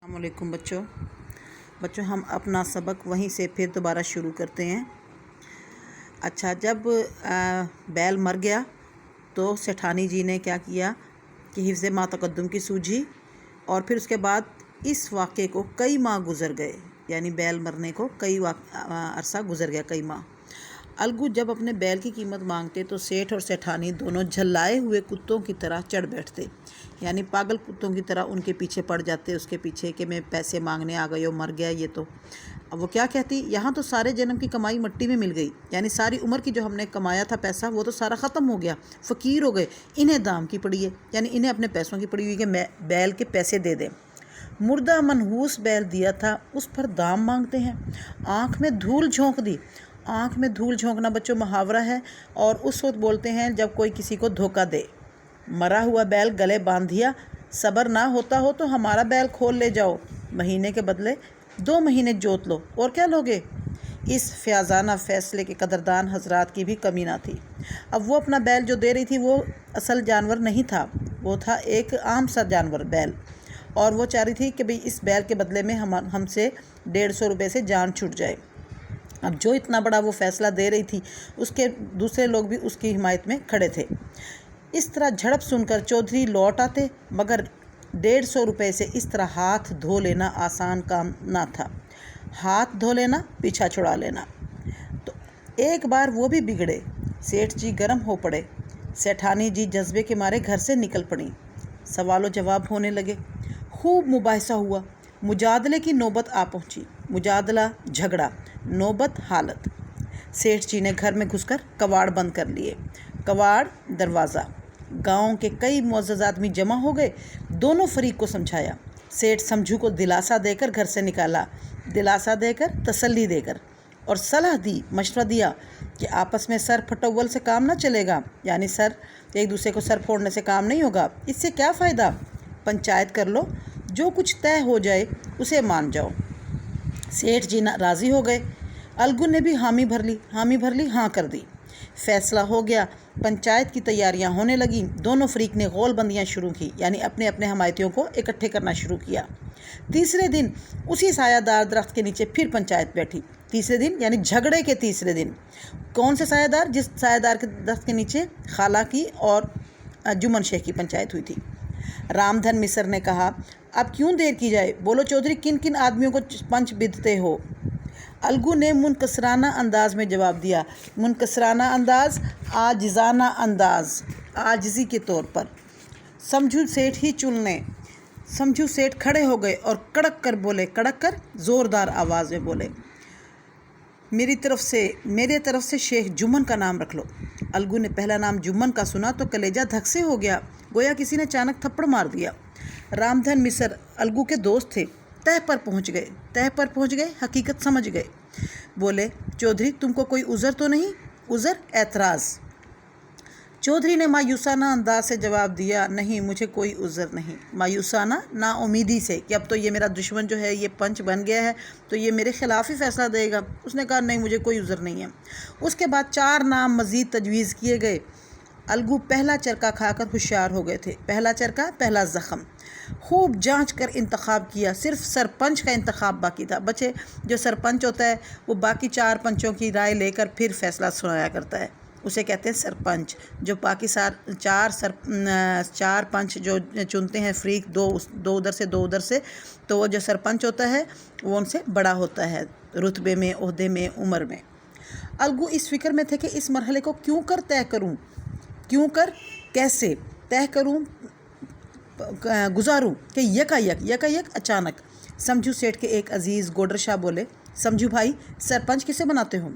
السلام علیکم بچوں ہم اپنا سبق وہیں سے پھر دوبارہ شروع کرتے ہیں۔ اچھا، جب بیل مر گیا تو سیٹھانی جی نے کیا کیا کہ حفظ ما تقدم کی سوجھی، اور پھر اس کے بعد اس واقعے کو کئی ماہ گزر گئے، یعنی بیل مرنے کو کئی عرصہ گزر گیا، کئی ماہ۔ الگو جب اپنے بیل کی قیمت مانگتے تو سیٹھ اور سیٹھانی دونوں جھلائے ہوئے کتوں کی طرح چڑھ بیٹھتے، یعنی پاگل کتوں کی طرح ان کے پیچھے پڑ جاتے، اس کے پیچھے کہ میں پیسے مانگنے آ گئی ہو، مر گیا یہ تو۔ اب وہ کیا کہتی، یہاں تو سارے جنم کی کمائی مٹی میں مل گئی، یعنی ساری عمر کی جو ہم نے کمایا تھا پیسہ وہ تو سارا ختم ہو گیا، فقیر ہو گئے، انہیں دام کی پڑی ہے، یعنی انہیں اپنے پیسوں کی پڑی ہوئی کہ میں بیل کے پیسے دے دیں۔ مردہ منحوس بیل دیا تھا، اس پر دام مانگتے ہیں۔ آنکھ میں دھول جھونک دی۔ آنکھ میں دھول جھونکنا بچوں محاورہ ہے، اور اس وقت بولتے ہیں جب کوئی کسی کو دھوکہ دے۔ مرا ہوا بیل گلے باندھ دیا، صبر نہ ہوتا ہو تو ہمارا بیل کھول لے جاؤ، مہینے کے بدلے 2 مہینے جوت لو، اور کیا لوگے؟ اس فیاضانہ فیصلے کے قدردان حضرات کی بھی کمی نہ تھی۔ اب وہ اپنا بیل جو دے رہی تھی وہ اصل جانور نہیں تھا، وہ تھا ایک عام سا جانور بیل، اور وہ چاہ رہی تھی کہ بھئی اس بیل کے بدلے میں ہم سے 150 روپے سے جان چھوٹ جائے۔ اب جو اتنا بڑا وہ فیصلہ دے رہی تھی، اس کے دوسرے لوگ بھی اس کی حمایت میں کھڑے تھے۔ اس طرح جھڑپ سن کر چودھری لوٹ آتے، مگر 150 روپے سے اس طرح ہاتھ دھو لینا آسان کام نہ تھا۔ ہاتھ دھو لینا، پیچھا چھڑا لینا۔ تو ایک بار وہ بھی بگڑے، سیٹھ جی گرم ہو پڑے، سیٹھانی جی جذبے کے مارے گھر سے نکل پڑیں۔ سوال و جواب ہونے لگے، خوب مباحثہ ہوا، مجادلے کی نوبت آ پہنچی۔ مجادلہ جھگڑا، نوبت حالت۔ سیٹھ جی نے گھر میں گھس کر کواڑ بند کر لیے۔ کواڑ دروازہ۔ گاؤں کے کئی معزز آدمی جمع ہو گئے، دونوں فریق کو سمجھایا۔ سیٹھ سمجھو کو دلاسا دے کر گھر سے نکالا، دلاسا دے کر، تسلی دے کر، اور صلاح دی، مشورہ دیا کہ آپس میں سر پھٹول سے کام نہ چلے گا، یعنی ایک دوسرے کو سر پھوڑنے سے کام نہیں ہوگا، اس سے کیا فائدہ؟ پنچایت کر لو، جو کچھ طے ہو جائے اسے مان جاؤ۔ سیٹھ جی راضی ہو گئے۔ الگو نے بھی حامی بھر لی، ہاں کر دی۔ فیصلہ ہو گیا۔ پنچایت کی تیاریاں ہونے لگیں۔ دونوں فریق نے غول بندیاں شروع کی، یعنی اپنے اپنے حمایتیوں کو اکٹھے کرنا شروع کیا۔ تیسرے دن اسی سایہ دار درخت کے نیچے پھر پنچایت بیٹھی۔ تیسرے دن یعنی جھگڑے کے تیسرے دن۔ کون سے سایہ دار؟ جس سایہ دار کے درخت کے نیچے خالہ کی اور جمن شیخ کی پنچایت ہوئی تھی۔ رام دھن مصر نے کہا، اب کیوں دیر کی جائے، بولو چودھری کن کن آدمیوں کو پنچ بدتے ہو؟ الگو نے منکسرانہ انداز میں جواب دیا، منکسرانہ انداز، عاجزانہ انداز، عاجزی کے طور پر۔ سمجھو سیٹھ ہی چن لیں۔ سمجھو سیٹھ کھڑے ہو گئے اور کڑک کر زوردار آواز میں بولے، میری طرف سے شیخ جمن کا نام رکھ لو۔ الگو نے پہلا نام جمن کا سنا تو کلیجہ دھک سے ہو گیا، گویا کسی نے اچانک تھپڑ مار دیا۔ رام دھن مصر الگو کے دوست تھے، تہ پر پہنچ گئے، حقیقت سمجھ گئے۔ بولے، چودھری تم کو کوئی عذر تو نہیں؟ عذر؟ اعتراض۔ چودھری نے مایوسانہ انداز سے جواب دیا، نہیں مجھے کوئی عذر نہیں۔ مایوسانہ، نا امیدی سے کہ اب تو یہ میرا دشمن جو ہے یہ پنچ بن گیا ہے تو یہ میرے خلاف ہی فیصلہ دے گا۔ اس نے کہا، نہیں مجھے کوئی عذر نہیں ہے۔ اس کے بعد 4 نام مزید تجویز کیے گئے۔ الگو پہلا چرکا کھا کر ہوشیار ہو گئے تھے۔ پہلا چرکا، پہلا زخم۔ خوب جانچ کر انتخاب کیا، صرف سرپنچ کا انتخاب باقی تھا۔ بچے، جو سرپنچ ہوتا ہے وہ باقی 4 پنچوں کی رائے لے کر پھر فیصلہ سنایا کرتا ہے، اسے کہتے ہیں سرپنچ۔ جو باقی 4 پنچ جو چنتے ہیں فریق، 2 ادھر سے 2 ادھر سے، تو وہ جو سرپنچ ہوتا ہے وہ ان سے بڑا ہوتا ہے رتبے میں، عہدے میں، عمر میں۔ الگو اس فکر میں تھے کہ اس مرحلے کو کیوں کر طے کروں، کیسے طے کروں، گزاروں کہ یکا یک اچانک۔ سمجھو سیٹھ کے ایک عزیز گوڈر شاہ بولے، سمجھو بھائی سرپنچ کسے بناتے ہو؟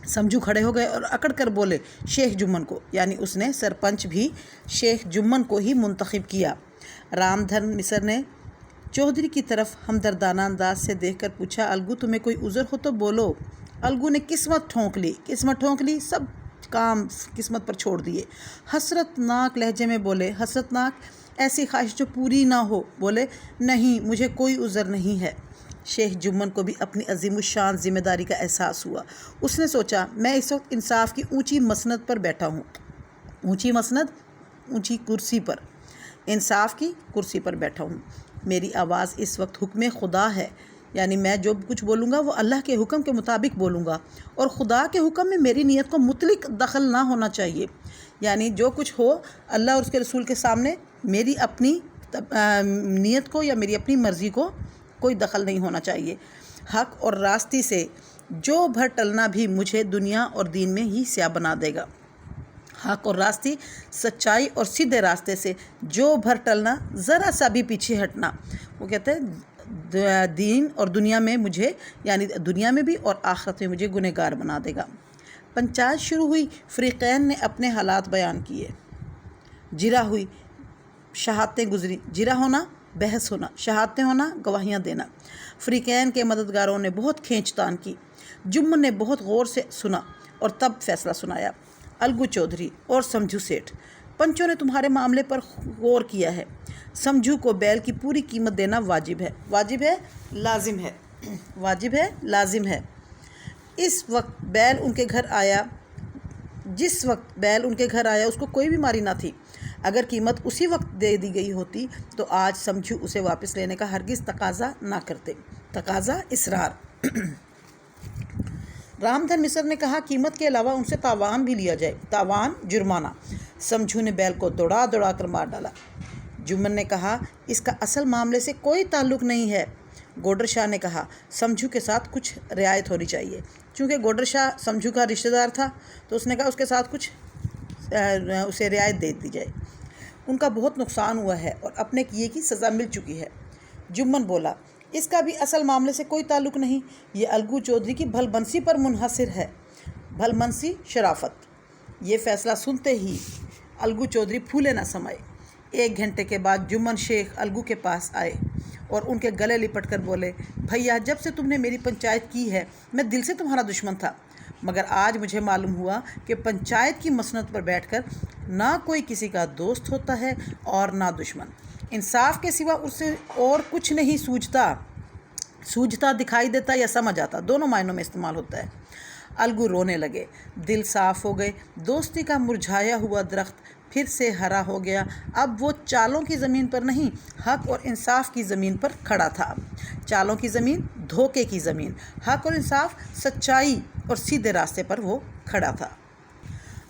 سمجھو کھڑے ہو گئے اور اکڑ کر بولے، شیخ جمن کو، یعنی اس نے سرپنچ بھی شیخ جمن کو ہی منتخب کیا۔ رام دھن مصر نے چودھری کی طرف ہمدردانہ انداز سے دیکھ کر پوچھا، الگو تمہیں کوئی عذر ہو تو بولو۔ الگو نے قسمت ٹھونک لی، سب کام قسمت پر چھوڑ دیے۔ حسرت ناک لہجے میں بولے، حسرت ناک، ایسی خواہش جو پوری نہ ہو، بولے، نہیں مجھے کوئی عذر نہیں ہے۔ شیخ جمن کو بھی اپنی عظیم الشان ذمہ داری کا احساس ہوا۔ اس نے سوچا، میں اس وقت انصاف کی اونچی مسند پر بیٹھا ہوں، اونچی مسند، اونچی کرسی پر، انصاف کی کرسی پر بیٹھا ہوں، میری آواز اس وقت حکم خدا ہے، یعنی میں جو کچھ بولوں گا وہ اللہ کے حکم کے مطابق بولوں گا، اور خدا کے حکم میں میری نیت کو مطلق دخل نہ ہونا چاہیے، یعنی جو کچھ ہو اللہ اور اس کے رسول کے سامنے میری اپنی نیت کو یا میری اپنی مرضی کو کوئی دخل نہیں ہونا چاہیے۔ حق اور راستی سے جو بھر ٹلنا بھی مجھے دنیا اور دین میں ہی سیاہ بنا دے گا۔ حق اور راستی، سچائی اور سیدھے راستے سے جو بھر ٹلنا، ذرا سا بھی پیچھے ہٹنا، وہ کہتے ہیں دین اور دنیا میں مجھے، یعنی دنیا میں بھی اور آخرت میں مجھے گنہگار بنا دے گا۔ پنچایت شروع ہوئی، فریقین نے اپنے حالات بیان کیے، جرا ہوئی، شہادتیں گزری۔ جرا ہونا بحث ہونا، شہادتیں ہونا گواہیاں دینا۔ فریقین کے مددگاروں نے بہت کھینچ تان کی، جمن نے بہت غور سے سنا اور تب فیصلہ سنایا۔ الگو چودھری اور سمجھو سیٹھ، پنچوں نے تمہارے معاملے پر غور کیا ہے۔ سمجھو کو بیل کی پوری قیمت دینا واجب ہے، واجب ہے لازم ہے، واجب ہے لازم ہے۔ اس وقت بیل ان کے گھر آیا، جس وقت بیل ان کے گھر آیا اس کو کوئی بیماری نہ تھی۔ اگر قیمت اسی وقت دے دی گئی ہوتی تو آج سمجھو اسے واپس لینے کا ہرگز تقاضا نہ کرتے۔ تقاضا اصرار۔ رام دھن مصر نے کہا قیمت کے علاوہ ان سے تاوان بھی لیا جائے۔ تاوان جرمانہ۔ سمجھو نے بیل کو دوڑا دوڑا کر مار ڈالا۔ جمن نے کہا اس کا اصل معاملے سے کوئی تعلق نہیں ہے۔ گوڈر شاہ نے کہا سمجھو کے ساتھ کچھ رعایت ہونی چاہیے۔ چونکہ گوڈر شاہ سمجھو کا رشتہ دار تھا تو اس نے کہا اس کے ساتھ کچھ اسے رعایت دے دی جائے، ان کا بہت نقصان ہوا ہے اور اپنے کیے کی سزا مل چکی ہے۔ جمن بولا اس کا بھی اصل معاملے سے کوئی تعلق نہیں، یہ الگو چودھری کی بھل بنسی پر منحصر ہے۔ بھل بنسی شرافت۔ یہ فیصلہ سنتے ہی الگو چودھری پھولے نہ سمائے۔ 1 گھنٹے کے بعد جمن شیخ الگو کے پاس آئے اور ان کے گلے لپٹ کر بولے بھیا جب سے تم نے میری پنچایت کی ہے میں دل سے تمہارا دشمن تھا، مگر آج مجھے معلوم ہوا کہ پنچایت کی مسند پر بیٹھ کر نہ کوئی کسی کا دوست ہوتا ہے اور نہ دشمن۔ انصاف کے سوا اس سے اور کچھ نہیں سوجھتا، دکھائی دیتا یا سمجھ آتا، دونوں معنوں میں استعمال ہوتا ہے۔ الگو رونے لگے، دل صاف ہو گئے۔ دوستی کا مرجھایا ہوا درخت پھر سے ہرا ہو گیا۔ اب وہ چالوں کی زمین پر نہیں، حق اور انصاف کی زمین پر کھڑا تھا۔ چالوں کی زمین دھوکے کی زمین، حق اور انصاف سچائی اور سیدھے راستے پر وہ کھڑا تھا۔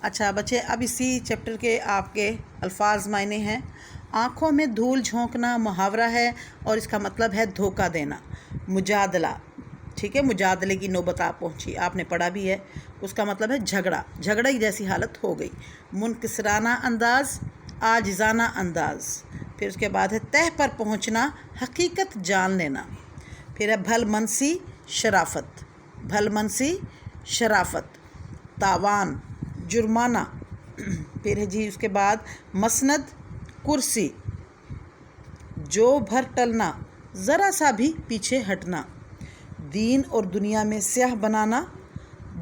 اچھا بچے، اب اسی چیپٹر کے آپ کے الفاظ معنی ہیں۔ آنکھوں میں دھول جھونکنا محاورہ ہے اور اس کا مطلب ہے دھوکہ دینا۔ مجادلہ، ٹھیک ہے، مجادلے کی نوبت آپ پہنچی، آپ نے پڑھا بھی ہے، اس کا مطلب ہے جھگڑا، جھگڑا ہی جیسی حالت ہو گئی۔ منکسرانہ انداز، عاجزانہ انداز۔ پھر اس کے بعد ہے تہہ پر پہنچنا، حقیقت جان لینا۔ پھر ہے بھل منسی شرافت، بھل منسی شرافت۔ تاوان، جرمانہ۔ پھر ہے جی اس کے بعد مسند، کرسی۔ جو بھر ٹلنا، ذرا سا بھی پیچھے ہٹنا۔ دین اور دنیا میں سیاہ بنانا،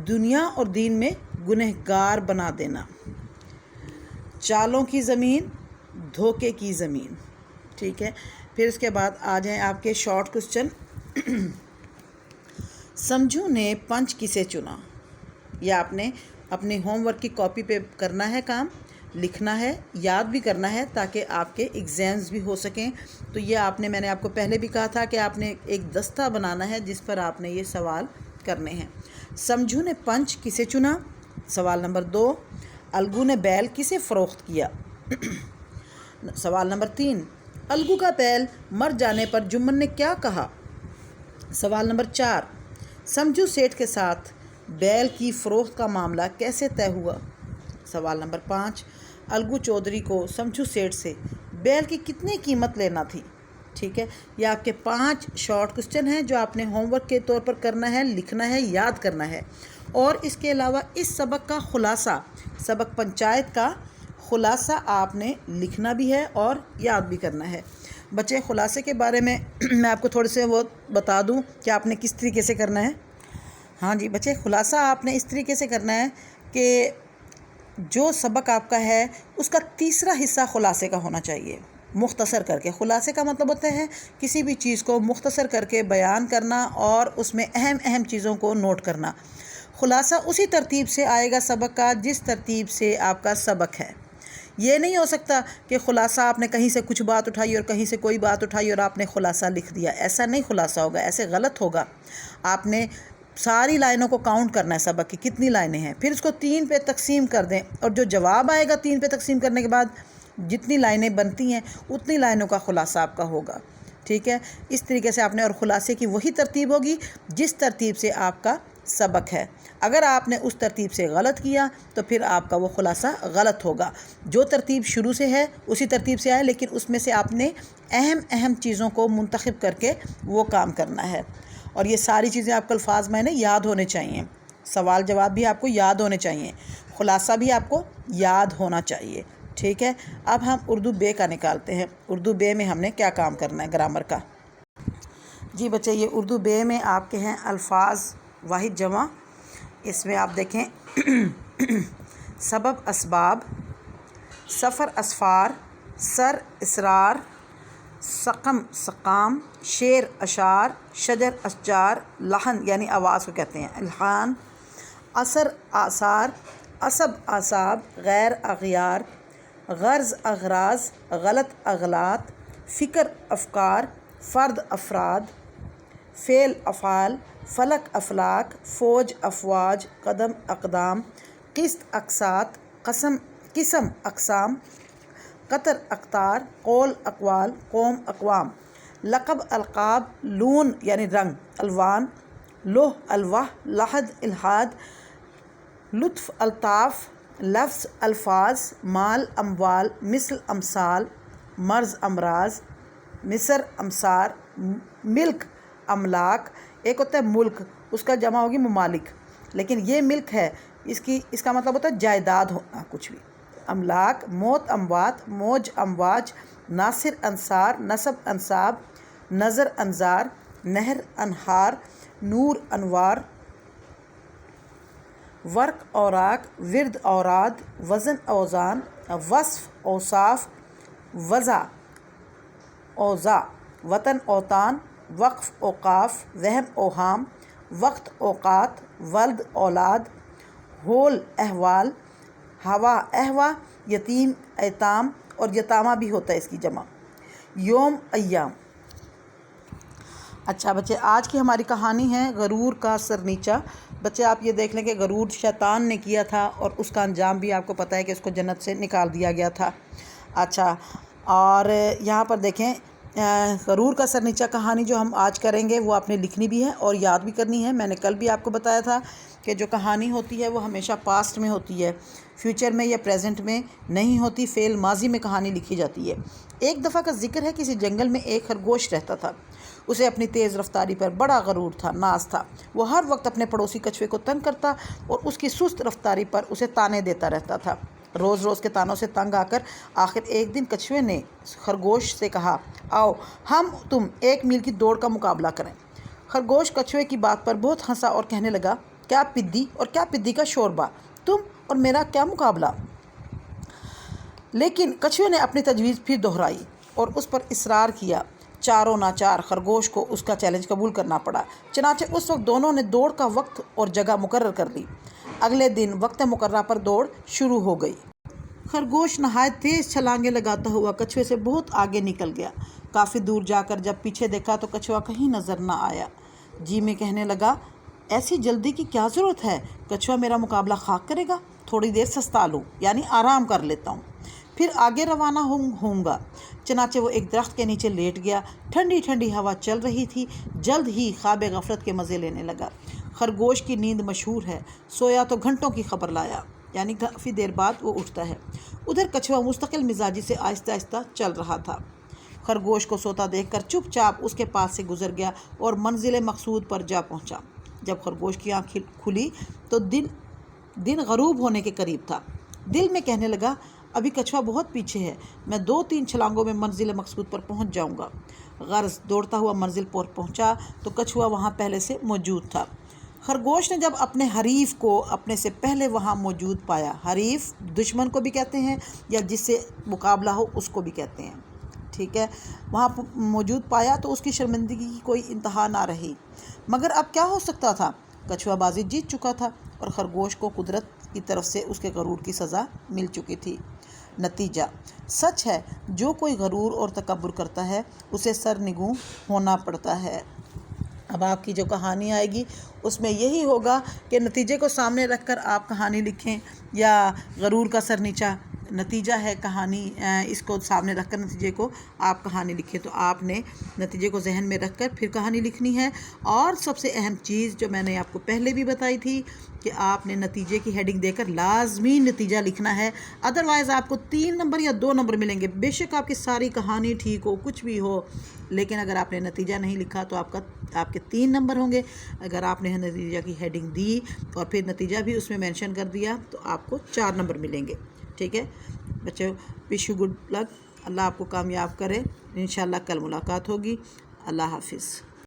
دنیا اور دین میں گنہگار بنا دینا۔ چالوں کی زمین، دھوکے کی زمین، ٹھیک ہے۔ پھر اس کے بعد آ جائیں آپ کے شارٹ کوسچن۔ سمجھو نے پنچ کسے چنا؟ یہ آپ نے اپنے ہوم ورک کی کاپی پہ کرنا ہے، کام لکھنا ہے، یاد بھی کرنا ہے تاکہ آپ کے ایگزامز بھی ہو سکیں۔ تو یہ آپ نے، میں نے آپ کو پہلے بھی کہا تھا کہ آپ نے ایک دستہ بنانا ہے جس پر آپ نے یہ سوال کرنے ہیں۔ سمجھو نے پنچ کسے چنا؟ سوال نمبر 2۔ الگو نے بیل کسے فروخت کیا؟ سوال نمبر 3۔ الگو کا بیل مر جانے پر جمن نے کیا کہا؟ سوال نمبر 4۔ سمجھو سیٹھ کے ساتھ بیل کی فروخت کا معاملہ کیسے طے ہوا؟ سوال نمبر 5۔ الگو چودھری کو سمجھو سیٹھ سے بیل کی کتنی قیمت لینا تھی؟ ٹھیک ہے، یہ آپ کے 5 شارٹ کوسچن ہیں جو آپ نے ہوم ورک کے طور پر کرنا ہے، لکھنا ہے، یاد کرنا ہے۔ اور اس کے علاوہ اس سبق کا خلاصہ، سبق پنچایت کا خلاصہ آپ نے لکھنا بھی ہے اور یاد بھی کرنا ہے۔ بچے خلاصے کے بارے میں میں آپ کو تھوڑے سے وہ بتا دوں کہ آپ نے کس طریقے سے کرنا ہے۔ ہاں جی بچے، خلاصہ آپ نے اس طریقے سے کرنا ہے کہ جو سبق آپ کا ہے اس کا تیسرا حصہ خلاصے کا ہونا چاہیے، مختصر کر کے۔ خلاصے کا مطلب ہوتا ہے کسی بھی چیز کو مختصر کر کے بیان کرنا اور اس میں اہم اہم چیزوں کو نوٹ کرنا۔ خلاصہ اسی ترتیب سے آئے گا سبق کا جس ترتیب سے آپ کا سبق ہے، یہ نہیں ہو سکتا کہ خلاصہ آپ نے کہیں سے کچھ بات اٹھائی اور کہیں سے کوئی بات اٹھائی اور آپ نے خلاصہ لکھ دیا، ایسا نہیں خلاصہ ہوگا، ایسے غلط ہوگا۔ آپ نے ساری لائنوں کو کاؤنٹ کرنا ہے، سبق کی کتنی لائنیں ہیں، پھر اس کو 3 پہ تقسیم کر دیں، اور جو جواب آئے گا 3 پہ تقسیم کرنے کے بعد جتنی لائنیں بنتی ہیں اتنی لائنوں کا خلاصہ آپ کا ہوگا، ٹھیک ہے۔ اس طریقے سے آپ نے، اور خلاصے کی وہی ترتیب ہوگی جس ترتیب سے آپ کا سبق ہے۔ اگر آپ نے اس ترتیب سے غلط کیا تو پھر آپ کا وہ خلاصہ غلط ہوگا۔ جو ترتیب شروع سے ہے اسی ترتیب سے آئے، لیکن اس میں سے آپ نے اہم چیزوں کو منتخب کر کے وہ کام کرنا ہے، اور یہ ساری چیزیں آپ کو الفاظ میں نے یاد ہونے چاہیے، سوال جواب بھی آپ کو یاد ہونے چاہیے، خلاصہ بھی آپ کو یاد ہونا چاہیے، ٹھیک ہے۔ اب ہم اردو بے کا نکالتے ہیں۔ اردو بے میں ہم نے کیا کام کرنا ہے گرامر کا؟ جی بچے، یہ اردو بے میں آپ کے ہیں الفاظ واحد جمع۔ اس میں آپ دیکھیں سبب اسباب، سفر اسفار، سر اسرار، سقم سقام، شعر اشعار، شجر اشجار، لحن یعنی آواز کو کہتے ہیں الحان، اثر آثار، عصب اعصاب، غیر اغیار، غرض اغراض، غلط اغلاط، فکر افکار، فرد افراد، فعل افعال، فلک افلاک، فوج افواج، قدم اقدام، قسط اقساط، قسم اقسام، قطر اقطار، قول اقوال، قوم اقوام، لقب القاب، لون یعنی رنگ الوان، لوح الواح، لحد الحاد، لطف الطاف، لفظ الفاظ، مال اموال، مثل امثال، مرض امراض، مصر امصار، ملک املاک۔ ایک ہوتا ہے ملک، اس کا جمع ہوگی ممالک، لیکن یہ ملک ہے، اس کا مطلب ہوتا ہے جائیداد ہونا کچھ بھی۔ املاک، موت اموات، موج امواج، ناصر انصار، نسب انساب، نظر انظار، نہر انہار، نور انوار، ورق اوراق، ورد اوراد، وزن اوزان، وصف اوصاف، وضع اوضاع، وطن اوطان، وقف اوقاف، وہم اوہام، وقت اوقات، ولد اولاد، ہول احوال، ہوا احوا، یتیم ایتام، اور یتامہ بھی ہوتا ہے اس کی جمع، یوم ایام۔ اچھا بچے، آج کی ہماری کہانی ہے غرور کا سرنیچہ۔ بچے آپ یہ دیکھ لیں کہ غرور شیطان نے کیا تھا، اور اس کا انجام بھی آپ کو پتہ ہے کہ اس کو جنت سے نکال دیا گیا تھا۔ اچھا، اور یہاں پر دیکھیں غرور کا سرنیچہ کہانی جو ہم آج کریں گے وہ آپ نے لکھنی بھی ہے اور یاد بھی کرنی ہے۔ میں نے کل بھی آپ کو بتایا تھا کہ جو کہانی ہوتی ہے وہ ہمیشہ پاسٹ میں ہوتی ہے، فیوچر میں یا پریزنٹ میں نہیں ہوتی، فعل ماضی میں کہانی لکھی جاتی ہے۔ ایک دفعہ کا ذکر ہے، کسی جنگل میں ایک خرگوش رہتا تھا۔ اسے اپنی تیز رفتاری پر بڑا غرور تھا، ناز تھا۔ وہ ہر وقت اپنے پڑوسی کچھوے کو تنگ کرتا اور اس کی سست رفتاری پر اسے تانے دیتا رہتا تھا۔ روز روز کے تانوں سے تنگ آ کر آخر ایک دن کچھوے نے خرگوش سے کہا، آؤ ہم تم 1 میل کی دوڑ کا مقابلہ کریں۔ خرگوش کچھوے کی بات پر بہت ہنسا اور کہنے لگا، کیا پدی اور کیا پدی کا شوربہ، تم اور میرا کیا مقابلہ؟ لیکن کچھوے نے اپنی تجویز پھر دہرائی اور اس پر اصرار کیا۔ چاروں ناچار خرگوش کو اس کا چیلنج قبول کرنا پڑا۔ چنانچہ اس وقت دونوں نے دوڑ کا وقت اور جگہ مقرر کر لی۔ اگلے دن وقت مقررہ پر دوڑ شروع ہو گئی۔ خرگوش نہایت تیز چھلانگیں لگاتا ہوا کچھوے سے بہت آگے نکل گیا۔ کافی دور جا کر جب پیچھے دیکھا تو کچھوا کہیں نظر نہ آیا۔ جی میں کہنے لگا، ایسی جلدی کی کیا ضرورت ہے؟ کچھوا میرا مقابلہ خاک کرے گا؟ تھوڑی دیر سستا لوں، یعنی آرام کر لیتا ہوں، پھر آگے روانہ ہوں گا۔ چنانچہ وہ ایک درخت کے نیچے لیٹ گیا۔ ٹھنڈی ٹھنڈی ہوا چل رہی تھی۔ جلد ہی خواب غفلت کے مزے لینے لگا۔ خرگوش کی نیند مشہور ہے، سویا تو گھنٹوں کی خبر لایا، یعنی کافی دیر بعد وہ اٹھتا ہے۔ ادھر کچھوا مستقل مزاجی سے آہستہ آہستہ چل رہا تھا۔ خرگوش کو سوتا دیکھ کر چپ چاپ اس کے پاس سے گزر گیا اور منزل مقصود پر جا پہنچا۔ جب خرگوش کی آنکھ کھلی تو دن غروب ہونے کے قریب تھا۔ دل میں کہنے لگا، ابھی کچھوا بہت پیچھے ہے، میں 2-3 چھلانگوں میں منزل مقصود پر پہنچ جاؤں گا۔ غرض دوڑتا ہوا منزل پر پہنچا تو کچھوا وہاں پہلے سے موجود تھا۔ خرگوش نے جب اپنے حریف کو اپنے سے پہلے وہاں موجود پایا، حریف دشمن کو بھی کہتے ہیں یا جس سے مقابلہ ہو اس کو بھی کہتے ہیں، ٹھیک ہے، وہاں موجود پایا تو اس کی شرمندگی کی کوئی انتہا نہ رہی۔ مگر اب کیا ہو سکتا تھا؟ کچھوا بازی جیت چکا تھا اور خرگوش کو قدرت کی طرف سے اس کے غرور کی سزا مل چکی تھی۔ نتیجہ سچ ہے جو کوئی غرور اور تکبر کرتا ہے اسے سرنگوں ہونا پڑتا ہے۔ اب آپ کی جو کہانی آئے گی اس میں یہی ہوگا کہ نتیجے کو سامنے رکھ کر آپ کہانی لکھیں، یا غرور کا سر نیچا نتیجہ ہے کہانی، اس کو سامنے رکھ کر نتیجے کو آپ کہانی لکھیں۔ تو آپ نے نتیجے کو ذہن میں رکھ کر پھر کہانی لکھنی ہے۔ اور سب سے اہم چیز جو میں نے آپ کو پہلے بھی بتائی تھی کہ آپ نے نتیجے کی ہیڈنگ دے کر لازمی نتیجہ لکھنا ہے، ادروائز آپ کو 3 نمبر یا 2 نمبر ملیں گے۔ بے شک آپ کی ساری کہانی ٹھیک ہو، کچھ بھی ہو، لیکن اگر آپ نے نتیجہ نہیں لکھا تو آپ کے 3 نمبر ہوں گے۔ اگر آپ نے نتیجہ کی ہیڈنگ دی اور پھر نتیجہ بھی اس میں مینشن کر دیا تو آپ کو 4 نمبر ملیں گے۔ ٹھیک ہے بچوں، وش یو گڈ لک، اللہ آپ کو کامیاب کرے، انشاءاللہ کل ملاقات ہوگی۔ اللہ حافظ۔